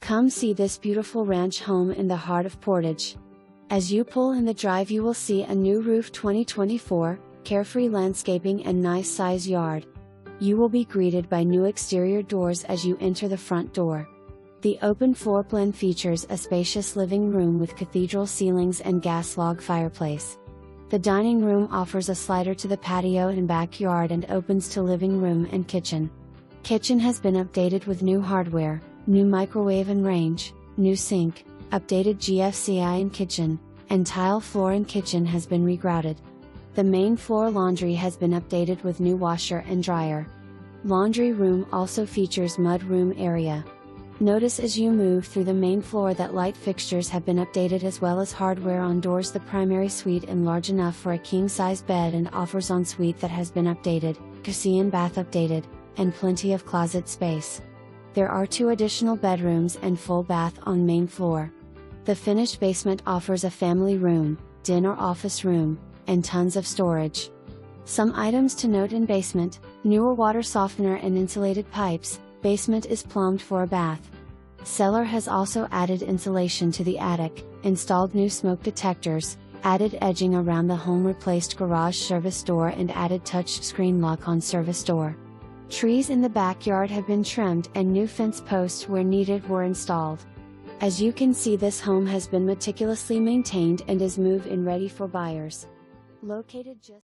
Come see this beautiful ranch home in the heart of Portage. As you pull in the drive, you will see a new roof 2024, carefree landscaping and nice size yard. You will be greeted by new exterior doors as you enter the front door. The open floor plan features a spacious living room with cathedral ceilings and gas log fireplace. The dining room offers a slider to the patio and backyard and opens to living room and kitchen. Kitchen has been updated with new hardware, new microwave and range, new sink, updated GFCI in kitchen, and tile floor in kitchen has been regrouted. The main floor laundry has been updated with new washer and dryer. Laundry room also features mud room area. Notice as you move through the main floor that light fixtures have been updated as well as hardware on doors. The primary suite is large enough for a king-size bed and offers ensuite that has been updated, jacuzzi and bath updated, and plenty of closet space. There are 2 additional bedrooms and full bath on main floor. The finished basement offers a family room, den or office room, and tons of storage. Some items to note in basement: newer water softener and insulated pipes. Basement is plumbed for a bath. Cellar has also added insulation to the attic, installed new smoke detectors, added edging around the home, replaced garage service door and added touch screen lock on service door. Trees in the backyard have been trimmed and new fence posts where needed were installed. As you can see, this home has been meticulously maintained and is move-in ready for buyers. Located just